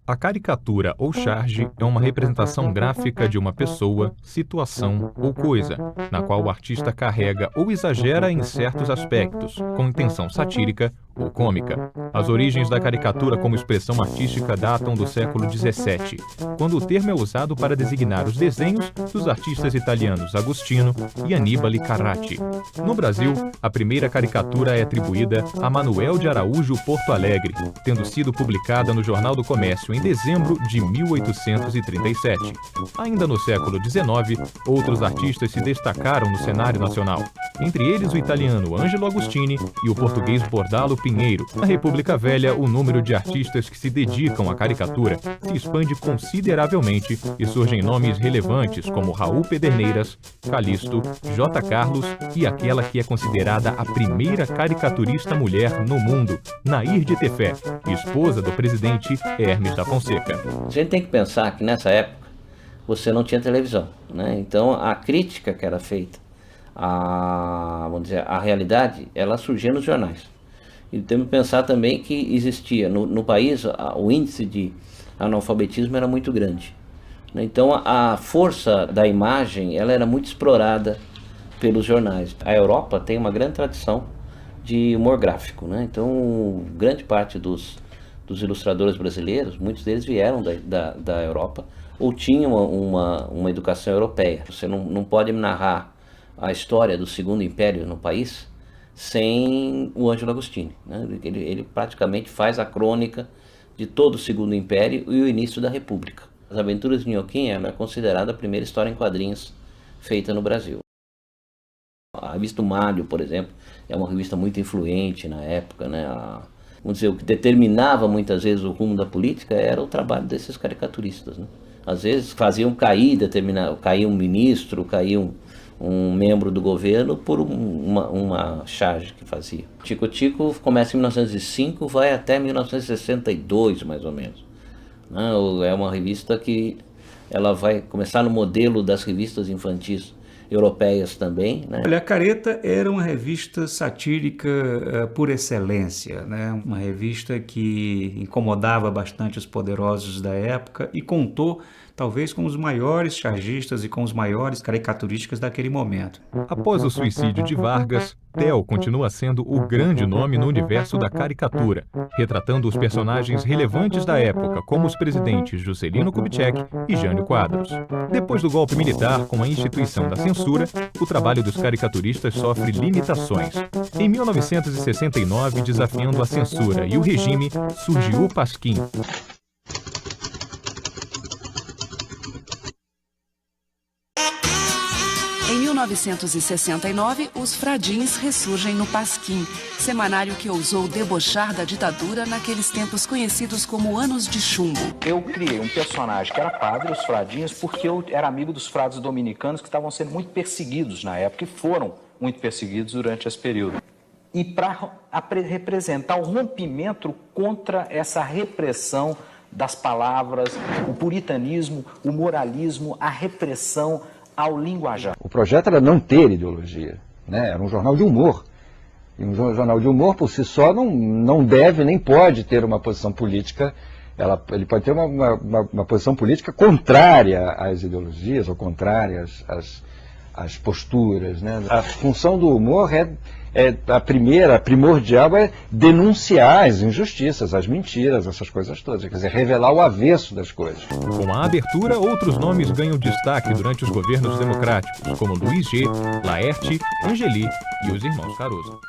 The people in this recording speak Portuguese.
A caricatura ou charge é uma representação gráfica de uma pessoa, situação ou coisa, na qual o artista carrega ou exagera em certos aspectos, com intenção satírica ou cômica. As origens da caricatura como expressão artística datam do século XVII, quando o termo é usado para designar os desenhos dos artistas italianos Agostino e Annibale Carracci. No Brasil, a primeira caricatura é atribuída a Manuel de Araújo Porto Alegre, tendo sido publicada no Jornal do Comércio em dezembro de 1837. Ainda no século XIX, outros artistas se destacaram no cenário nacional, entre eles o italiano Angelo Agostini e o português Bordalo Pinheiro. Na República Velha, o número de artistas que se dedicam à caricatura se expande consideravelmente e surgem nomes relevantes como Raul Pederneiras, Calixto, J. Carlos e aquela que é considerada a primeira caricaturista mulher no mundo, Nair de Tefé, esposa do presidente Hermes da Fonseca. A gente tem que pensar que nessa época você não tinha televisão, né? Então a crítica que era feita vamos dizer, a realidade, ela surgia nos jornais. E temos que pensar também que existia no país, o índice de analfabetismo era muito grande, né? Então a força da imagem, ela era muito explorada pelos jornais. A Europa tem uma grande tradição de humor gráfico, né? Então grande parte dos ilustradores brasileiros, muitos deles vieram da Europa ou tinham uma educação europeia. Você não pode narrar a história do Segundo Império no país sem o Angelo Agostini, né? Ele praticamente faz a crônica de todo o Segundo Império e o início da República. As Aventuras de Nhoquim é considerada a primeira história em quadrinhos feita no Brasil. A revista Malho, por exemplo, é uma revista muito influente na época, né? Vamos dizer, o que determinava muitas vezes o rumo da política era o trabalho desses caricaturistas, né? Às vezes faziam cair um ministro, cair um membro do governo por uma charge que fazia. Tico Tico começa em 1905, vai até 1962, mais ou menos, né? É uma revista que ela vai começar no modelo das revistas infantis europeias também, né? Olha, a Careta era uma revista satírica por excelência, né? Uma revista que incomodava bastante os poderosos da época e contou talvez com os maiores chargistas e com os maiores caricaturistas daquele momento. Após o suicídio de Vargas, Theo continua sendo o grande nome no universo da caricatura, retratando os personagens relevantes da época, como os presidentes Juscelino Kubitschek e Jânio Quadros. Depois do golpe militar, com a instituição da censura, o trabalho dos caricaturistas sofre limitações. Em 1969, desafiando a censura e o regime, surgiu o Pasquim. Em 1969, os Fradins ressurgem no Pasquim, semanário que ousou debochar da ditadura naqueles tempos conhecidos como Anos de Chumbo. Eu criei um personagem que era padre, os Fradinhos, porque eu era amigo dos frades dominicanos que estavam sendo muito perseguidos na época e foram muito perseguidos durante esse período. E para representar o rompimento contra essa repressão das palavras, o puritanismo, o moralismo, a repressão ao linguajar. O projeto era não ter ideologia, né? Era um jornal de humor. E um jornal de humor, por si só, não deve nem pode ter uma posição política. Ele pode ter uma posição política contrária às ideologias ou contrária às posturas, né? A função do humor a primordial é denunciar as injustiças, as mentiras, essas coisas todas. Quer dizer, revelar o avesso das coisas. Com a abertura, outros nomes ganham destaque durante os governos democráticos, como Luiz G., Laerte, Angeli e os irmãos Caruso.